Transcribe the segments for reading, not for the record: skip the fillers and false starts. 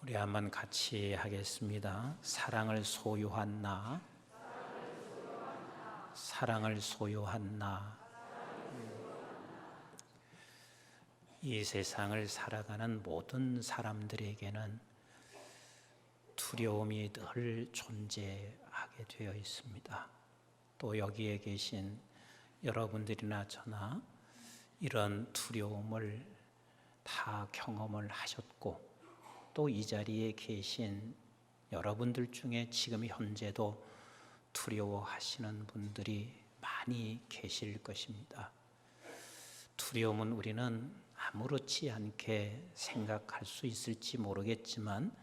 우리 한번 같이 하겠습니다. 사랑을 소유한 나, 사랑을 소유한 나. 이 세상을 살아가는 모든 사람들에게는 두려움이 늘 존재하게 되어 있습니다. 또 여기에 계신 여러분들이나 저나 이런 두려움을 다 경험을 하셨고, 또 이 자리에 계신 여러분들 중에 지금 현재도 두려워하시는 분들이 많이 계실 것입니다. 두려움은 우리는 아무렇지 않게 생각할 수 있을지 모르겠지만,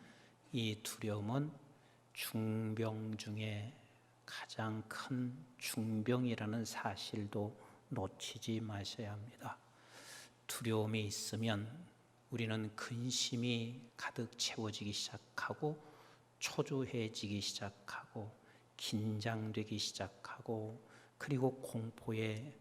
이 두려움은 중병 중에 가장 큰 중병이라는 사실도 놓치지 마셔야 합니다. 두려움이 있으면 우리는 근심이 가득 채워지기 시작하고, 초조해지기 시작하고, 긴장되기 시작하고, 그리고 공포에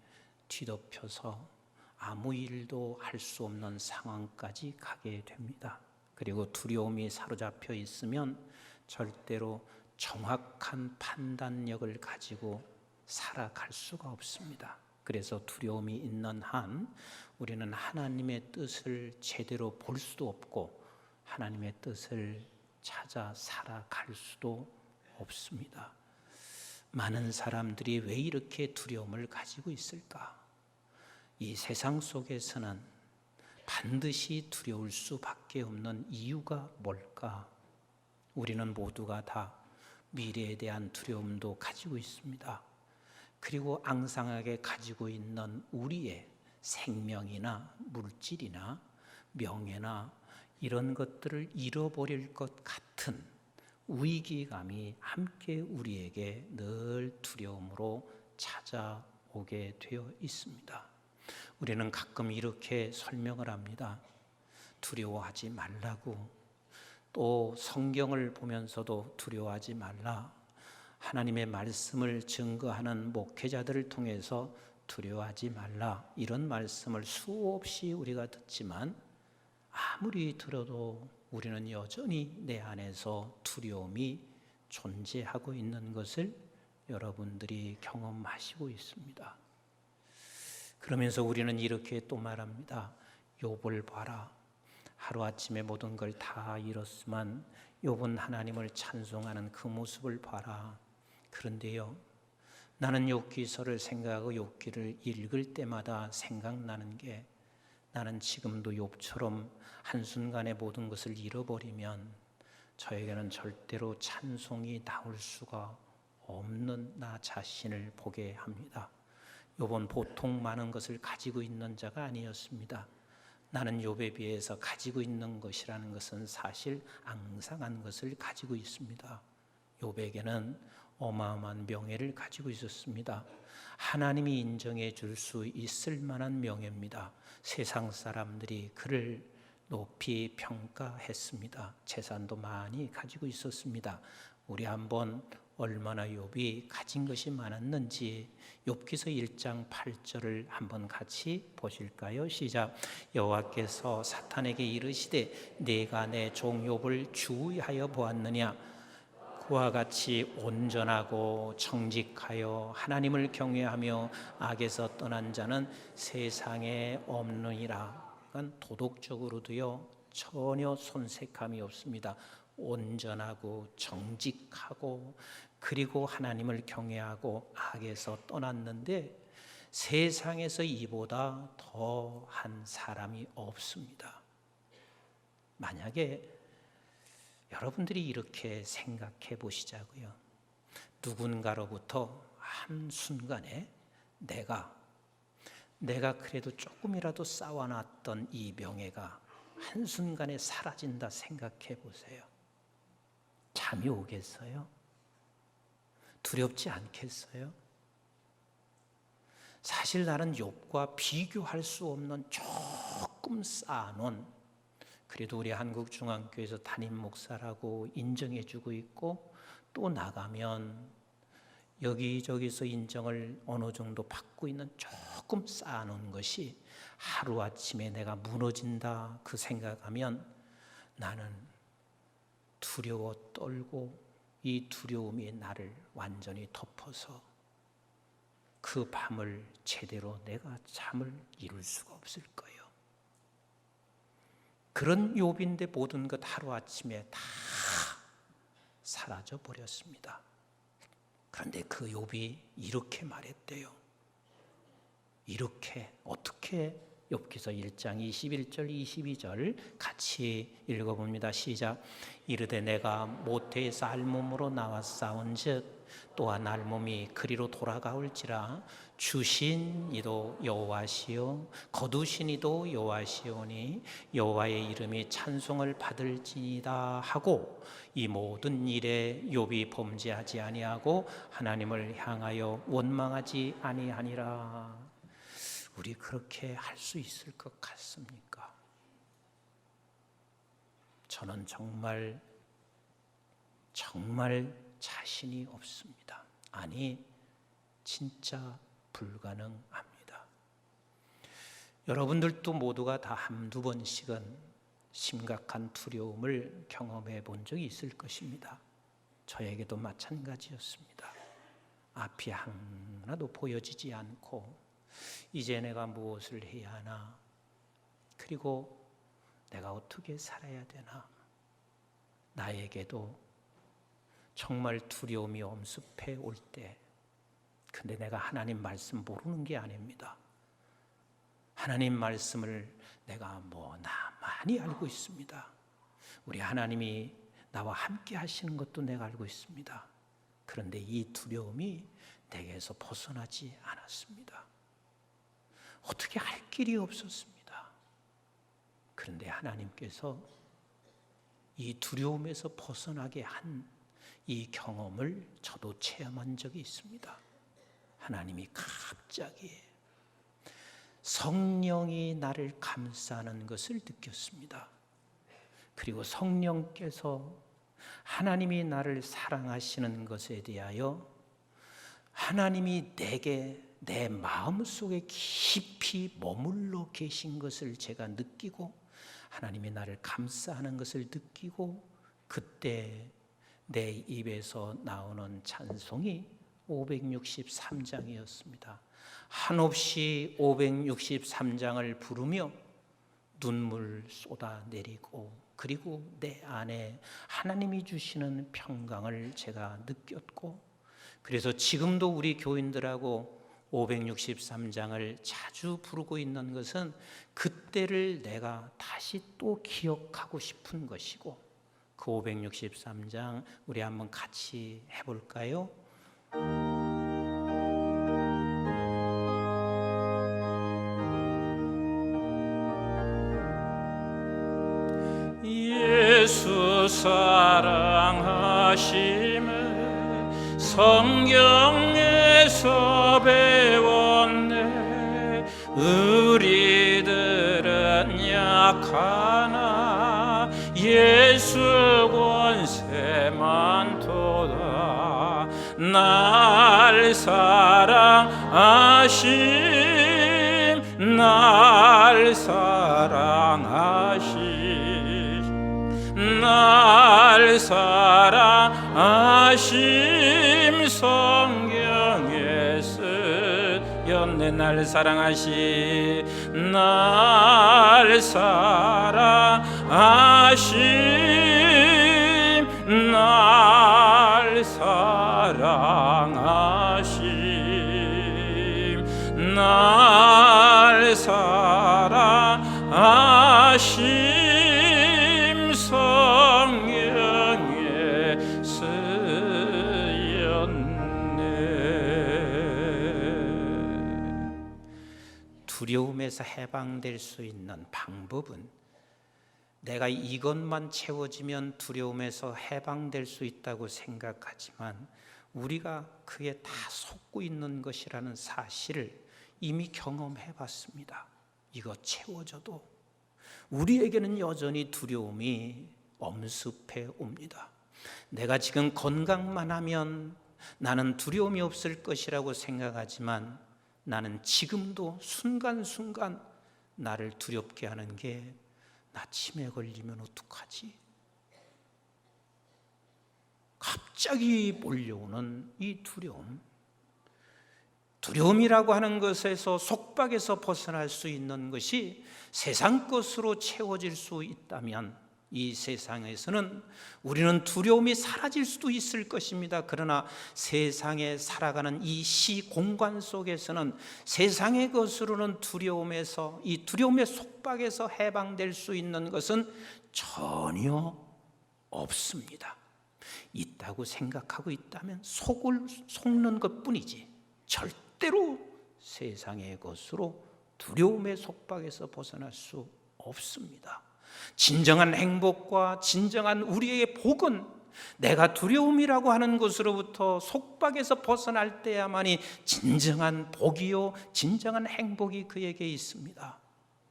뒤덮여서 아무 일도 할 수 없는 상황까지 가게 됩니다. 그리고 두려움이 사로잡혀 있으면 절대로 정확한 판단력을 가지고 살아갈 수가 없습니다. 그래서 두려움이 있는 한 우리는 하나님의 뜻을 제대로 볼 수도 없고, 하나님의 뜻을 찾아 살아갈 수도 없습니다. 많은 사람들이 왜 이렇게 두려움을 가지고 있을까? 이 세상 속에서는 반드시 두려울 수밖에 없는 이유가 뭘까? 우리는 모두가 다 미래에 대한 두려움도 가지고 있습니다. 그리고 앙상하게 가지고 있는 우리의 생명이나 물질이나 명예나 이런 것들을 잃어버릴 것 같은 위기감이 함께 우리에게 늘 두려움으로 찾아오게 되어 있습니다. 우리는 가끔 이렇게 설명을 합니다. 두려워하지 말라고. 또 성경을 보면서도 두려워하지 말라. 하나님의 말씀을 증거하는 목회자들을 통해서 두려워하지 말라, 이런 말씀을 수없이 우리가 듣지만, 아무리 들어도 우리는 여전히 내 안에서 두려움이 존재하고 있는 것을 여러분들이 경험하시고 있습니다. 그러면서 우리는 이렇게 또 말합니다. 욥을 봐라. 하루아침에 모든 걸 다 잃었지만 욥은 하나님을 찬송하는 그 모습을 봐라. 그런데요, 나는 욥기서를 생각하고 욥기를 읽을 때마다 생각나는 게, 나는 지금도 욥처럼 한순간에 모든 것을 잃어버리면 저에게는 절대로 찬송이 나올 수가 없는 나 자신을 보게 합니다. 욥은 보통 많은 것을 가지고 있는 자가 아니었습니다. 나는 욥에 비해서 가지고 있는 것이라는 것은 사실 앙상한 것을 가지고 있습니다. 욥에게는 어마어마한 명예를 가지고 있었습니다. 하나님이 인정해 줄 수 있을 만한 명예입니다. 세상 사람들이 그를 높이 평가했습니다. 재산도 많이 가지고 있었습니다. 우리 한번 얼마나 욥이 가진 것이 많았는지 욥기서 1장 8절을 한번 같이 보실까요? 시작. 여호와께서 사탄에게 이르시되 내가 내 종 욥을 주의하여 보았느냐? 그와 같이 온전하고 정직하여 하나님을 경외하며 악에서 떠난 자는 세상에 없느니라. 그러니까 도덕적으로도요 전혀 손색함이 없습니다. 온전하고 정직하고, 그리고 하나님을 경외하고 악에서 떠났는데 세상에서 이보다 더한 사람이 없습니다. 만약에 여러분들이 이렇게 생각해 보시자고요. 누군가로부터 한순간에 내가 그래도 조금이라도 쌓아놨던 이 명예가 한순간에 사라진다 생각해 보세요. 잠이 오겠어요? 두렵지 않겠어요? 사실 나는 욥과 비교할 수 없는 조금 쌓아놓은, 그래도 우리 한국중앙교회에서 담임 목사라고 인정해주고 있고, 또 나가면 여기저기서 인정을 어느 정도 받고 있는 조금 쌓아놓은 것이 하루아침에 내가 무너진다 그 생각하면 나는 두려워 떨고 이 두려움이 나를 완전히 덮어서 그 밤을 제대로 내가 잠을 이룰 수가 없을 거예요. 그런 욥인데 모든 것 하루아침에 다 사라져 버렸습니다. 그런데 그 욥이 이렇게 말했대요. 이렇게 어떻게? 욥기서 1장 21절 22절 같이 읽어봅니다. 시작. 이르되 내가 모태에서 알몸으로 나왔사온즉 또한 알몸이 그리로 돌아가올지라 주신 이도 여호와시요 거두신 이도 여호와시오니 여호와의 이름이 찬송을 받을지니이다 하고 이 모든 일에 욥이 범죄하지 아니하고 하나님을 향하여 원망하지 아니하니라. 우리 그렇게 할 수 있을 것 같습니까? 저는 정말 자신이 없습니다. 아니, 진짜 불가능합니다. 여러분들도 모두가 다 한두 번씩은 심각한 두려움을 경험해 본 적이 있을 것입니다. 저에게도 마찬가지였습니다. 앞이 하나도 보여지지 않고 이제 내가 무엇을 해야 하나? 그리고 내가 어떻게 살아야 되나? 나에게도 정말 두려움이 엄습해 올 때, 근데 내가 하나님 말씀 모르는 게 아닙니다. 하나님 말씀을 내가 많이 알고 있습니다. 우리 하나님이 나와 함께 하시는 것도 내가 알고 있습니다. 그런데 이 두려움이 내게서 벗어나지 않았습니다. 어떻게 할 길이 없었습니다. 그런데 하나님께서 이 두려움에서 벗어나게 한 이 경험을 저도 체험한 적이 있습니다. 하나님이 갑자기 성령이 나를 감싸는 것을 느꼈습니다. 그리고 성령께서 하나님이 나를 사랑하시는 것에 대하여 하나님이 내게 내 마음속에 깊이 머물러 계신 것을 제가 느끼고 하나님이 나를 감싸는 것을 느끼고 그때 내 입에서 나오는 찬송이 563장이었습니다. 한없이 563장을 부르며 눈물 쏟아내리고 그리고 내 안에 하나님이 주시는 평강을 제가 느꼈고 그래서 지금도 우리 교인들하고 563장을 자주 부르고 있는 것은 그때를 내가 다시 또 기억하고 싶은 것이고 그 563장 우리 한번 같이 해볼까요? 예수 사랑하심을 성경에서 배웠네. 우리들은 약하나 예수 권세만 도다. 날 사랑하심 날 사랑하심 성경에 쓰였네. 날 사랑하심 날 사랑하심 날 사랑하심 성령에 쓰였네. 두려움에서 해방될 수 있는 방법은 내가 이것만 채워지면 두려움에서 해방될 수 있다고 생각하지만 우리가 그에 다 속고 있는 것이라는 사실을 이미 경험해 봤습니다. 이거 채워져도 우리에게는 여전히 두려움이 엄습해 옵니다. 내가 지금 건강만 하면 나는 두려움이 없을 것이라고 생각하지만 나는 지금도 순간순간 나를 두렵게 하는 게 나 치매 걸리면 어떡하지? 갑자기 몰려오는 이 두려움. 두려움이라고 하는 것에서 속박에서 벗어날 수 있는 것이 세상 것으로 채워질 수 있다면 이 세상에서는 우리는 두려움이 사라질 수도 있을 것입니다. 그러나 세상에 살아가는 이 시공간 속에서는 세상의 것으로는 두려움에서, 이 두려움의 속박에서 해방될 수 있는 것은 전혀 없습니다. 있다고 생각하고 있다면 속는 것뿐이지 절대로 세상의 것으로 두려움의 속박에서 벗어날 수 없습니다. 진정한 행복과 진정한 우리의 복은 내가 두려움이라고 하는 것으로부터 속박에서 벗어날 때야만이 진정한 복이요 진정한 행복이 그에게 있습니다.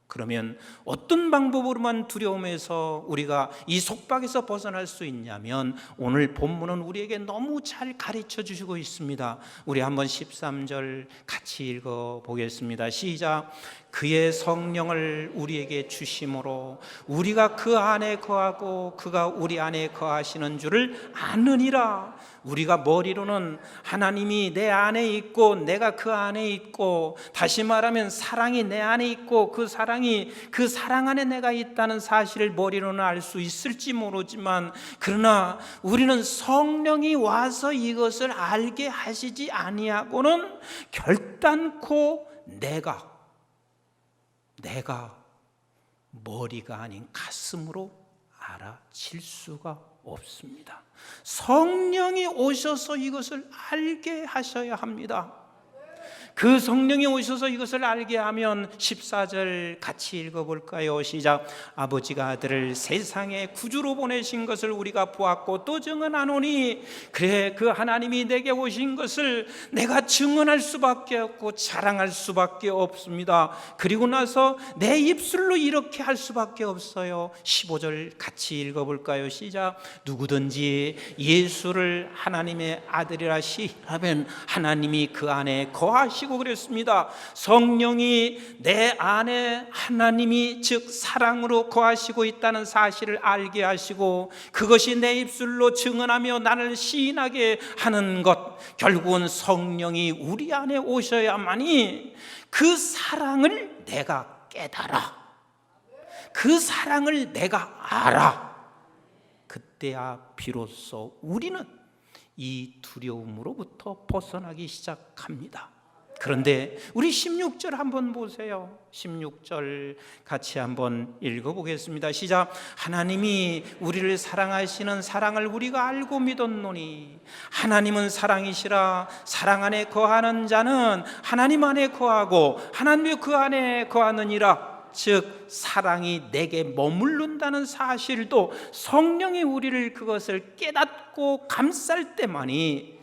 그러면 어떤 방법으로만 두려움에서 우리가 이 속박에서 벗어날 수 있냐면 오늘 본문은 우리에게 너무 잘 가르쳐 주시고 있습니다. 우리 한번 13절 같이 읽어보겠습니다. 시작. 그의 성령을 우리에게 주심으로 우리가 그 안에 거하고 그가 우리 안에 거하시는 줄을 아느니라. 우리가 머리로는 하나님이 내 안에 있고 내가 그 안에 있고, 다시 말하면 사랑이 내 안에 있고 그 사랑이 그 사랑 안에 내가 있다는 사실을 머리로는 알 수 있을지 모르지만, 그러나 우리는 성령이 와서 이것을 알게 하시지 아니하고는 결단코 내가 머리가 아닌 가슴으로 알아칠 수가 없습니다. 성령이 오셔서 이것을 알게 하셔야 합니다. 그 성령이 오셔서 이것을 알게 하면 14절 같이 읽어볼까요? 시작. 아버지가 아들을 세상에 구주로 보내신 것을 우리가 보았고 또 증언하노니, 그래 그 하나님이 내게 오신 것을 내가 증언할 수밖에 없고 자랑할 수밖에 없습니다. 그리고 나서 내 입술로 이렇게 할 수밖에 없어요. 15절 같이 읽어볼까요? 시작. 누구든지 예수를 하나님의 아들이라 시하면 하나님이 그 안에 거하시고, 그랬습니다. 성령이 내 안에 하나님이 즉 사랑으로 거하시고 있다는 사실을 알게 하시고, 그것이 내 입술로 증언하며 나를 시인하게 하는 것, 결국은 성령이 우리 안에 오셔야만이 그 사랑을 내가 깨달아, 그 사랑을 내가 알아. 그때야 비로소 우리는 이 두려움으로부터 벗어나기 시작합니다. 그런데 우리 16절 한번 보세요. 16절 같이 한번 읽어보겠습니다. 시작. 하나님이 우리를 사랑하시는 사랑을 우리가 알고 믿었노니 하나님은 사랑이시라. 사랑 안에 거하는 자는 하나님 안에 거하고 하나님이 그 안에 거하느니라. 즉 사랑이 내게 머무른다는 사실도 성령이 우리를 그것을 깨닫고 감쌀 때만이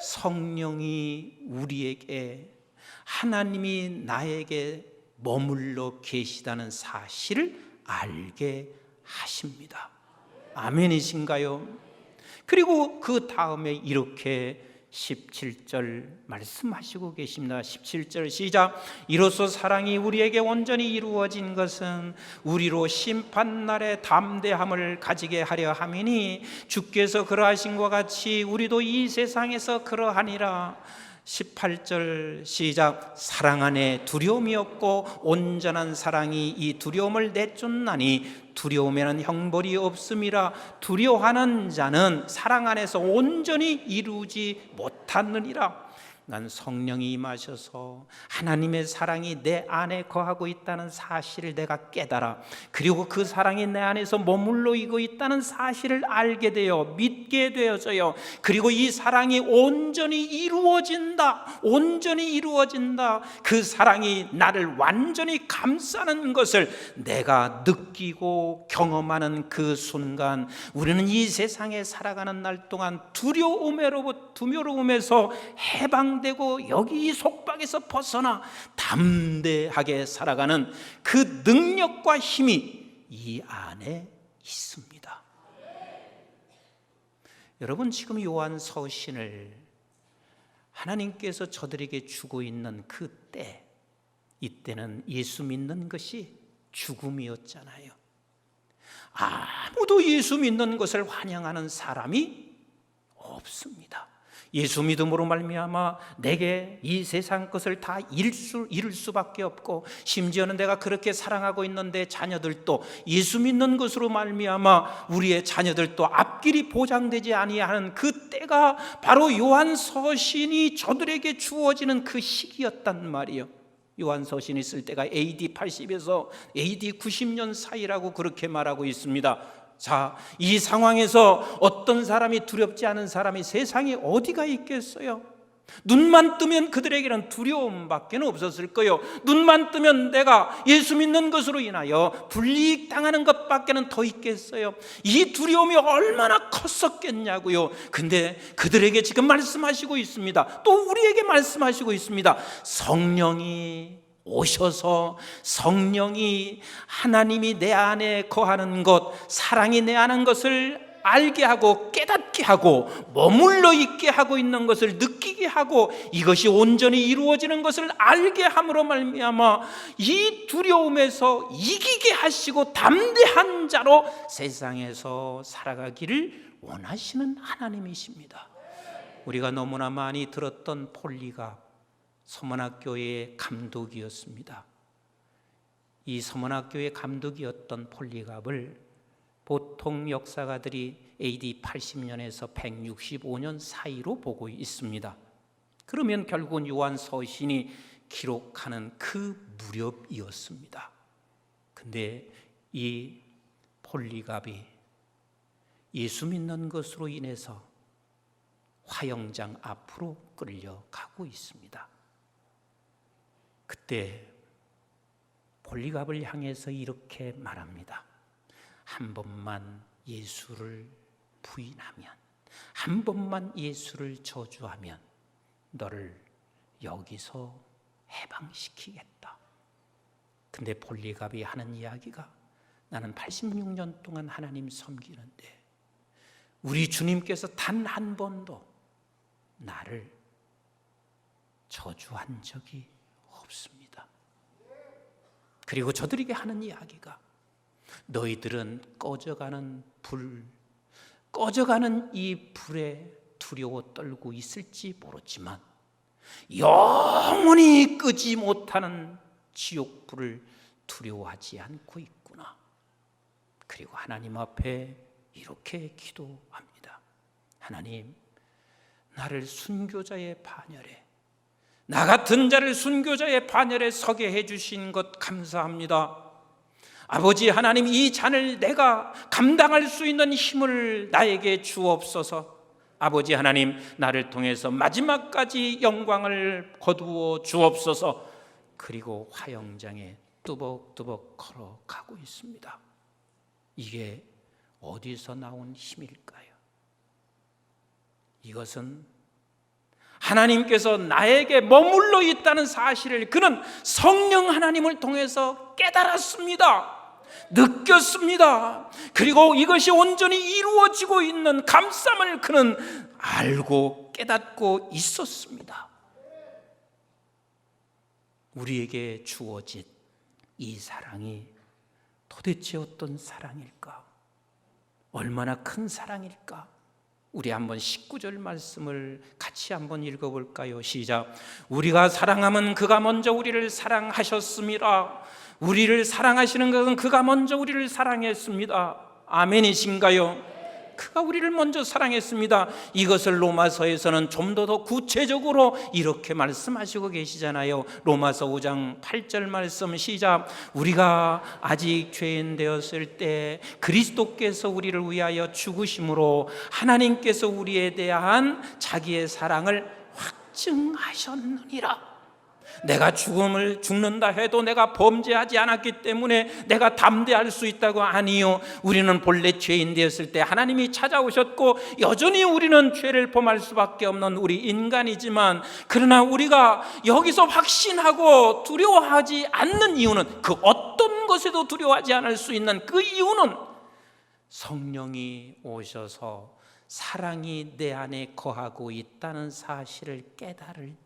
성령이 우리에게, 하나님이 나에게 머물러 계시다는 사실을 알게 하십니다. 아멘이신가요? 그리고 그 다음에 이렇게 17절 말씀하시고 계십니다. 17절 시작. 이로써 사랑이 우리에게 온전히 이루어진 것은 우리로 심판날의 담대함을 가지게 하려 함이니 주께서 그러하신 것 같이 우리도 이 세상에서 그러하니라. 18절 시작. 사랑 안에 두려움이 없고 온전한 사랑이 이 두려움을 내쫓나니 두려움에는 형벌이 없음이라. 두려워하는 자는 사랑 안에서 온전히 이루지 못하느니라. 난 성령이 임하셔서 하나님의 사랑이 내 안에 거하고 있다는 사실을 내가 깨달아, 그리고 그 사랑이 내 안에서 머물러 있다는 사실을 알게 되어 믿게 되어져요. 그리고 이 사랑이 온전히 이루어진다, 온전히 이루어진다. 그 사랑이 나를 완전히 감싸는 것을 내가 느끼고 경험하는 그 순간, 우리는 이 세상에 살아가는 날 동안 두려움에서 해방되고 여기 이 속박에서 벗어나 담대하게 살아가는 그 능력과 힘이 이 안에 있습니다. 여러분, 지금 요한 서신을 하나님께서 저들에게 주고 있는 그 때, 이때는 예수 믿는 것이 죽음이었잖아요. 아무도 예수 믿는 것을 환영하는 사람이 없습니다. 예수 믿음으로 말미암아 내게 이 세상 것을 다 잃을 수밖에 없고, 심지어는 내가 그렇게 사랑하고 있는 내 자녀들도 예수 믿는 것으로 말미암아 우리의 자녀들도 앞길이 보장되지 아니하는 그 때가 바로 요한서신이 저들에게 주어지는 그 시기였단 말이에요. 요한서신이 쓸 때가 AD 80에서 AD 90년 사이라고 그렇게 말하고 있습니다. 자, 이 상황에서 어떤 사람이 두렵지 않은 사람이 세상에 어디가 있겠어요? 눈만 뜨면 그들에게는 두려움밖에 없었을 거예요. 눈만 뜨면 내가 예수 믿는 것으로 인하여 불이익당하는 것밖에는 더 있겠어요. 이 두려움이 얼마나 컸었겠냐고요. 근데 그들에게 지금 말씀하시고 있습니다. 또 우리에게 말씀하시고 있습니다. 성령이 오셔서, 성령이, 하나님이 내 안에 거하는 것, 사랑이 내 안에 것을 알게 하고 깨닫게 하고 머물러 있게 하고 있는 것을 느끼게 하고 이것이 온전히 이루어지는 것을 알게 함으로 말미암아 이 두려움에서 이기게 하시고 담대한 자로 세상에서 살아가기를 원하시는 하나님이십니다. 우리가 너무나 많이 들었던 폴리갑, 서문학교의 감독이었습니다. 이 서문학교의 감독이었던 폴리갑을 보통 역사가들이 AD 80년에서 165년 사이로 보고 있습니다. 그러면 결국은 요한서신이 기록하는 그 무렵이었습니다. 근데 이 폴리갑이 예수 믿는 것으로 인해서 화영장 앞으로 끌려가고 있습니다. 그때 폴리갑을 향해서 이렇게 말합니다. 한 번만 예수를 부인하면, 한 번만 예수를 저주하면 너를 여기서 해방시키겠다. 근데 폴리갑이 하는 이야기가, 나는 86년 동안 하나님 섬기는데 우리 주님께서 단 한 번도 나를 저주한 적이 없습니다. 그리고 저들에게 하는 이야기가, 너희들은 꺼져가는 이 불에 두려워 떨고 있을지 모르지만 영원히 끄지 못하는 지옥불을 두려워하지 않고 있구나. 그리고 하나님 앞에 이렇게 기도합니다. 하나님, 나를 순교자의 반열에, 나 같은 자를 순교자의 반열에 서게 해주신 것 감사합니다. 아버지 하나님, 이 잔을 내가 감당할 수 있는 힘을 나에게 주옵소서. 아버지 하나님, 나를 통해서 마지막까지 영광을 거두어 주옵소서. 그리고 화영장에 뚜벅뚜벅 걸어가고 있습니다. 이게 어디서 나온 힘일까요? 이것은 하나님께서 나에게 머물러 있다는 사실을 그는 성령 하나님을 통해서 깨달았습니다. 느꼈습니다. 그리고 이것이 온전히 이루어지고 있는 감사함을 그는 알고 깨닫고 있었습니다. 우리에게 주어진 이 사랑이 도대체 어떤 사랑일까? 얼마나 큰 사랑일까? 우리 한번 19절 말씀을 같이 한번 읽어볼까요? 시작. 우리가 사랑하면 그가 먼저 우리를 사랑하셨습니다. 우리를 사랑하시는 것은 그가 먼저 우리를 사랑했습니다. 아멘이신가요? 그가 우리를 먼저 사랑했습니다. 이것을 로마서에서는 좀 더 구체적으로 이렇게 말씀하시고 계시잖아요. 로마서 5장 8절 말씀 시작. 우리가 아직 죄인 되었을 때 그리스도께서 우리를 위하여 죽으심으로 하나님께서 우리에 대한 자기의 사랑을 확증하셨느니라. 내가 죽는다 해도 내가 범죄하지 않았기 때문에 내가 담대할 수 있다고? 아니요. 우리는 본래 죄인 되었을 때 하나님이 찾아오셨고 여전히 우리는 죄를 범할 수밖에 없는 우리 인간이지만, 그러나 우리가 여기서 확신하고 두려워하지 않는 이유는, 그 어떤 것에도 두려워하지 않을 수 있는 그 이유는 성령이 오셔서 사랑이 내 안에 거하고 있다는 사실을 깨달을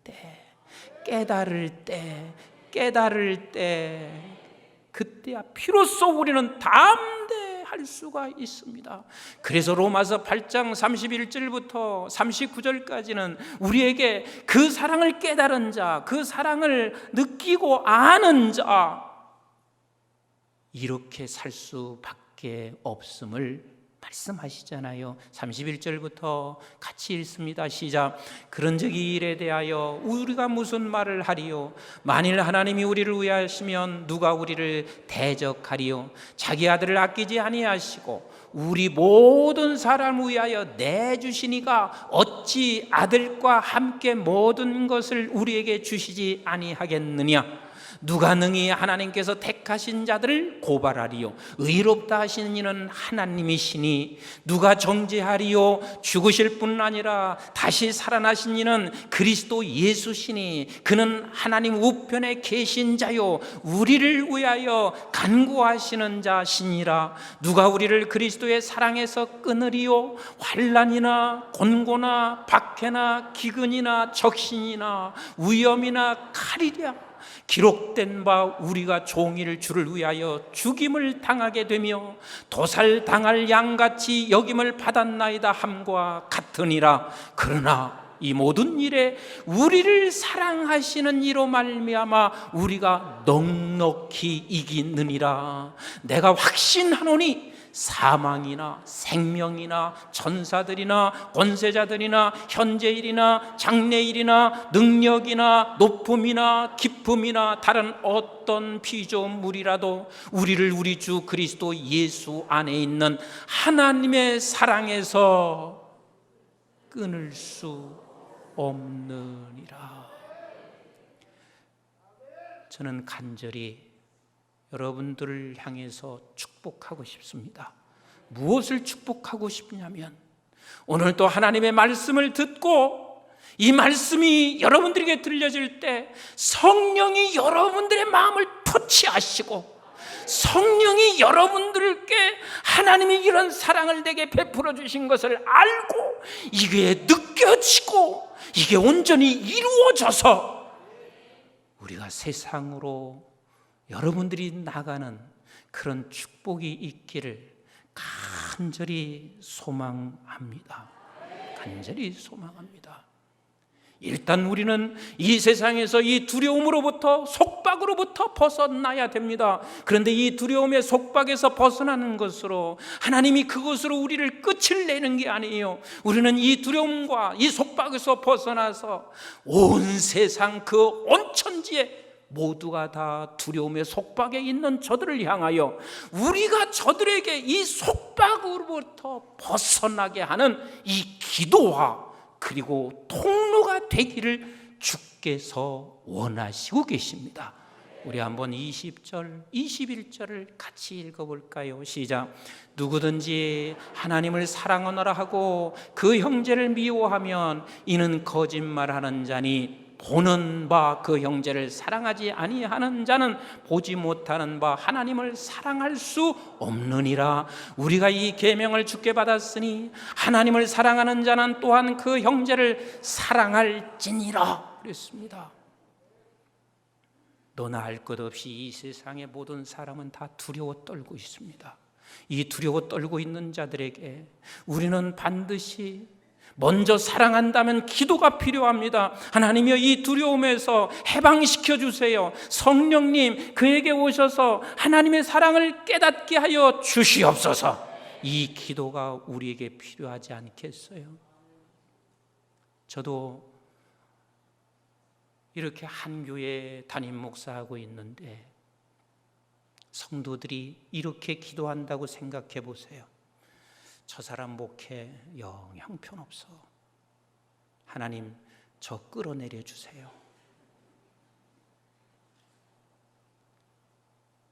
때 그때야 비로소 우리는 담대하게 할 수가 있습니다. 그래서 로마서 8장 31절부터 39절까지는 우리에게 그 사랑을 깨달은 자, 그 사랑을 느끼고 아는 자, 이렇게 살 수밖에 없음을 말씀하시잖아요. 31절부터 같이 읽습니다. 시작. 그런즉 이 일에 대하여 우리가 무슨 말을 하리요? 만일 하나님이 우리를 위하시면 누가 우리를 대적하리요? 자기 아들을 아끼지 아니하시고 우리 모든 사람을 위하여 내주시니가 어찌 아들과 함께 모든 것을 우리에게 주시지 아니하겠느냐? 누가 능히 하나님께서 택하신 자들을 고발하리요? 의롭다 하시는 이는 하나님이시니 누가 정죄하리요? 죽으실 뿐 아니라 다시 살아나신 이는 그리스도 예수시니 그는 하나님 우편에 계신 자요 우리를 위하여 간구하시는 자시니라. 누가 우리를 그리스도의 사랑에서 끊으리요? 환난이나 곤고나 박해나 기근이나 적신이나 위험이나 칼이랴. 기록된 바 우리가 종일 주를 위하여 죽임을 당하게 되며 도살당할 양같이 여김을 받았나이다 함과 같으니라. 그러나 이 모든 일에 우리를 사랑하시는 이로 말미암아 우리가 넉넉히 이기느니라. 내가 확신하노니 사망이나 생명이나 천사들이나 권세자들이나 현재일이나 장래일이나 능력이나 높음이나 깊음이나 다른 어떤 피조물이라도 우리를 우리 주 그리스도 예수 안에 있는 하나님의 사랑에서 끊을 수 없느니라. 저는 간절히 여러분들을 향해서 축복하고 싶습니다. 무엇을 축복하고 싶냐면 오늘 또 하나님의 말씀을 듣고 이 말씀이 여러분들에게 들려질 때 성령이 여러분들의 마음을 터치하시고 성령이 여러분들께 하나님이 이런 사랑을 내게 베풀어 주신 것을 알고 이게 느껴지고 이게 온전히 이루어져서 우리가 세상으로 여러분들이 나가는 그런 축복이 있기를 간절히 소망합니다. 간절히 소망합니다. 일단 우리는 이 세상에서 이 두려움으로부터 속박으로부터 벗어나야 됩니다. 그런데 이 두려움의 속박에서 벗어나는 것으로 하나님이 그것으로 우리를 끝을 내는 게 아니에요. 우리는 이 두려움과 이 속박에서 벗어나서 온 세상 그 온천지에 모두가 다 두려움의 속박에 있는 저들을 향하여 우리가 저들에게 이 속박으로부터 벗어나게 하는 이 기도와 그리고 통로가 되기를 주께서 원하시고 계십니다. 우리 한번 20절, 21절을 같이 읽어볼까요? 시작. 누구든지 하나님을 사랑하노라 하고 그 형제를 미워하면 이는 거짓말하는 자니 보는 바 그 형제를 사랑하지 아니하는 자는 보지 못하는 바 하나님을 사랑할 수 없느니라. 우리가 이 계명을 주께 받았으니 하나님을 사랑하는 자는 또한 그 형제를 사랑할지니라 그랬습니다. 너나 할 것 없이 이 세상의 모든 사람은 다 두려워 떨고 있습니다. 이 두려워 떨고 있는 자들에게 우리는 반드시 먼저 사랑한다면 기도가 필요합니다. 하나님이여 이 두려움에서 해방시켜 주세요. 성령님 그에게 오셔서 하나님의 사랑을 깨닫게 하여 주시옵소서. 이 기도가 우리에게 필요하지 않겠어요? 저도 이렇게 한 교회 담임 목사하고 있는데 성도들이 이렇게 기도한다고 생각해 보세요. 저 사람 목회 영 형편없어. 하나님 저 끌어내려 주세요.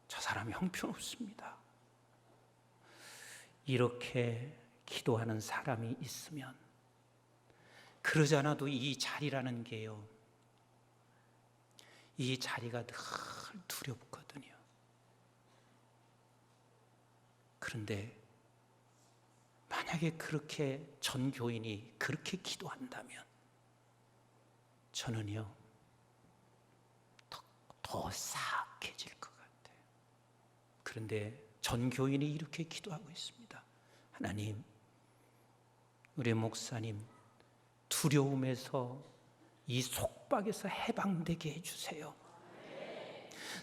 저 사람 형편없습니다. 이렇게 기도하는 사람이 있으면 그러지 않아도 이 자리라는 게요, 이 자리가 늘 두렵거든요. 그런데 만약에 그렇게 전 교인이 그렇게 기도한다면 저는요 더 사악해질 것 같아요. 그런데 전 교인이 이렇게 기도하고 있습니다. 하나님, 우리 목사님 두려움에서, 이 속박에서 해방되게 해주세요.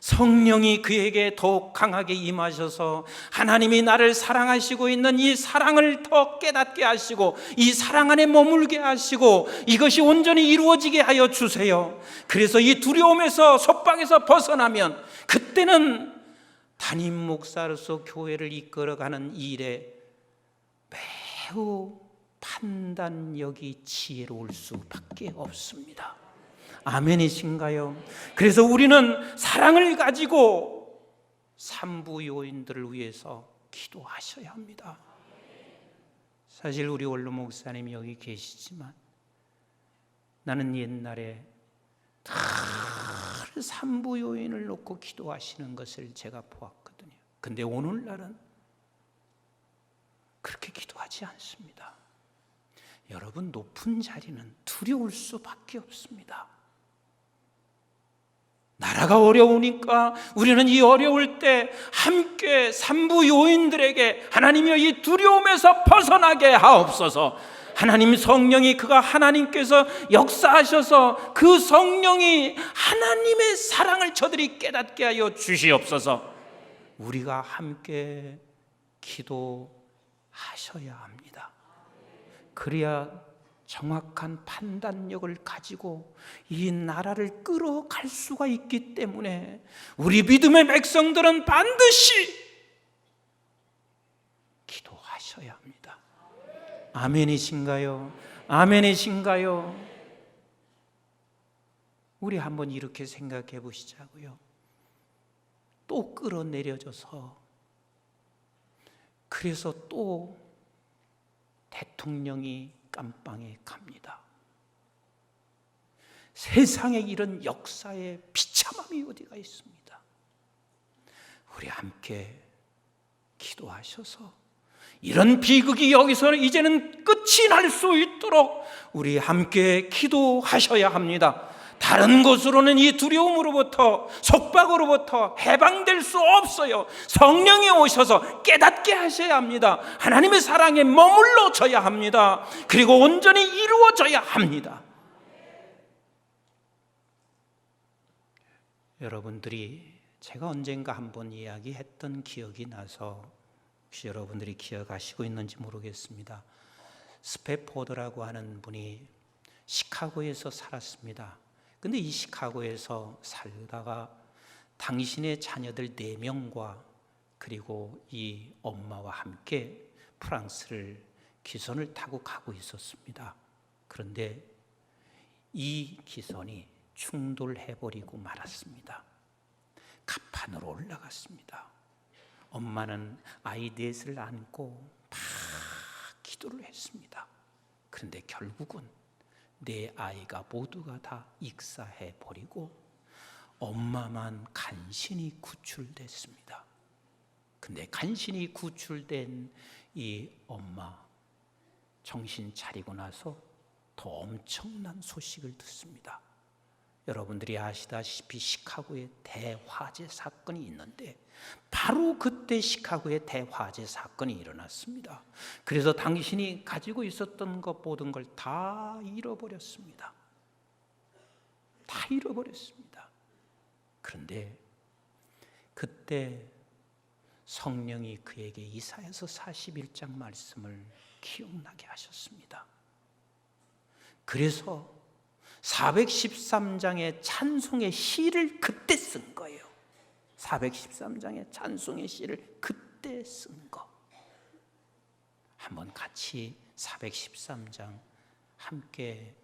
성령이 그에게 더욱 강하게 임하셔서 하나님이 나를 사랑하시고 있는 이 사랑을 더 깨닫게 하시고 이 사랑 안에 머물게 하시고 이것이 온전히 이루어지게 하여 주세요. 그래서 이 두려움에서, 속박에서 벗어나면 그때는 담임 목사로서 교회를 이끌어가는 일에 매우 판단력이 지혜로울 수밖에 없습니다. 아멘이신가요? 그래서 우리는 사랑을 가지고 삼부 요인들을 위해서 기도하셔야 합니다. 사실 우리 원로 목사님이 여기 계시지만 나는 옛날에 다 삼부 요인을 놓고 기도하시는 것을 제가 보았거든요. 근데 오늘날은 그렇게 기도하지 않습니다. 여러분, 높은 자리는 두려울 수밖에 없습니다. 나라가 어려우니까 우리는 이 어려울 때 함께 삼부 요인들에게 하나님이여 이 두려움에서 벗어나게 하옵소서. 하나님 성령이, 그가 하나님께서 역사하셔서 그 성령이 하나님의 사랑을 저들이 깨닫게 하여 주시옵소서. 우리가 함께 기도하셔야 합니다. 그래야 정확한 판단력을 가지고 이 나라를 끌어갈 수가 있기 때문에 우리 믿음의 백성들은 반드시 기도하셔야 합니다. 아멘이신가요? 아멘이신가요? 우리 한번 이렇게 생각해 보시자고요. 또 끌어내려져서, 그래서 또 대통령이 깜빵에 갑니다. 세상에 이런 역사의 비참함이 어디가 있습니다. 우리 함께 기도하셔서 이런 비극이 여기서 이제는 끝이 날 수 있도록 우리 함께 기도하셔야 합니다. 다른 곳으로는 이 두려움으로부터, 속박으로부터 해방될 수 없어요. 성령이 오셔서 깨닫게 하셔야 합니다. 하나님의 사랑에 머물러져야 합니다. 그리고 온전히 이루어져야 합니다. 여러분들이, 제가 언젠가 한번 이야기했던 기억이 나서 혹시 여러분들이 기억하시고 있는지 모르겠습니다. 스패포드라고 하는 분이 시카고에서 살았습니다. 근데 이 시카고에서 살다가 당신의 자녀들 4명과 그리고 이 엄마와 함께 프랑스를 기선을 타고 가고 있었습니다. 그런데 이 기선이 충돌해버리고 말았습니다. 갑판으로 올라갔습니다. 엄마는 아이 4을 안고 막 기도를 했습니다. 그런데 결국은 4아이가 모두가 다 익사해버리고 엄마만 간신히 구출됐습니다. 근데 간신히 구출된 이 엄마 정신 차리고 나서 더 엄청난 소식을 듣습니다. 여러분들이 아시다시피 시카고에 대화재 사건이 있는데 바로 그때 시카고에 대화재 사건이 일어났습니다. 그래서 당신이 가지고 있었던 것, 모든 걸 다 잃어버렸습니다. 다 잃어버렸습니다. 그런데 그때 성령이 그에게 이사야서 41장 말씀을 기억나게 하셨습니다. 그래서 413장의 찬송의 시를 그때 쓴 거예요. 413장의 찬송의 시를 그때 쓴 거. 한번 같이 413장 함께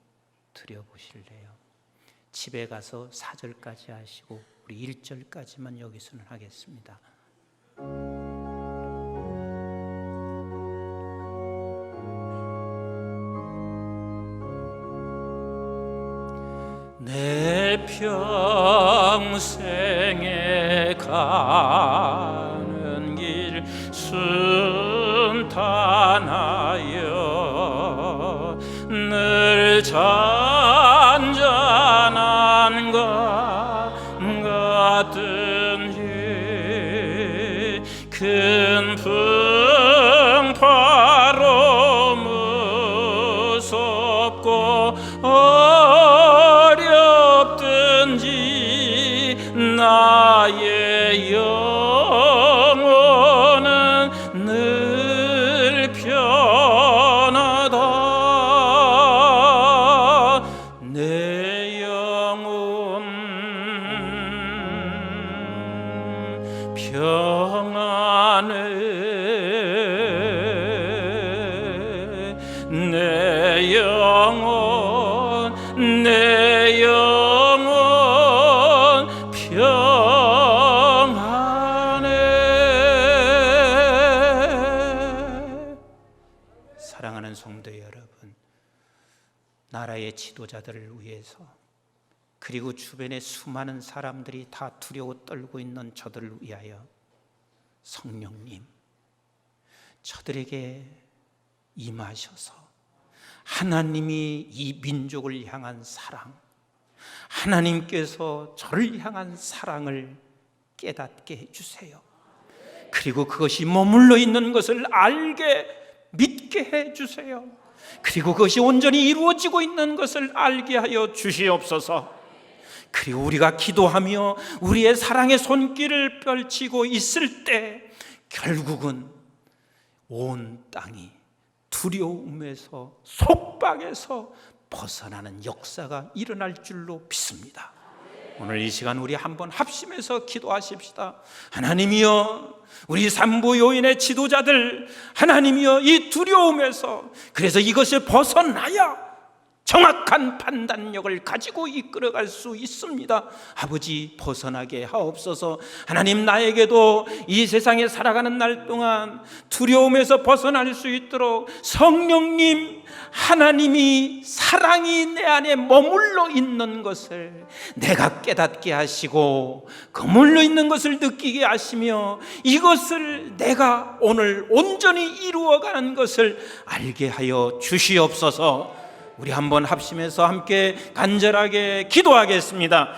드려보실래요? 집에 가서 4절까지 하시고 우리 1절까지만 여기서는 하겠습니다. 내 평생에 가는 길 순탄하여 늘 잔잔한 것 같은지 그 내 영혼 내 영혼 평안해. 사랑하는 성도 여러분, 나라의 지도자들을 위해서, 그리고 주변의 수많은 사람들이 다 두려워 떨고 있는 저들을 위하여 성령님, 저들에게 임하셔서 하나님이 이 민족을 향한 사랑, 하나님께서 저를 향한 사랑을 깨닫게 해주세요. 그리고 그것이 머물러 있는 것을 알게 믿게 해주세요. 그리고 그것이 온전히 이루어지고 있는 것을 알게 하여 주시옵소서. 그리고 우리가 기도하며 우리의 사랑의 손길을 펼치고 있을 때 결국은 온 땅이 두려움에서, 속박에서 벗어나는 역사가 일어날 줄로 믿습니다. 오늘 이 시간 우리 한번 합심해서 기도하십시다. 하나님이여, 우리 산부 요인의 지도자들, 하나님이여, 이 두려움에서, 그래서 이것을 벗어나야 정확한 판단력을 가지고 이끌어갈 수 있습니다. 아버지, 벗어나게 하옵소서. 하나님, 나에게도 이 세상에 살아가는 날 동안 두려움에서 벗어날 수 있도록 성령님, 하나님이 사랑이 내 안에 머물러 있는 것을 내가 깨닫게 하시고 머물러 있는 것을 느끼게 하시며 이것을 내가 오늘 온전히 이루어가는 것을 알게 하여 주시옵소서. 우리 한번 합심해서 함께 간절하게 기도하겠습니다.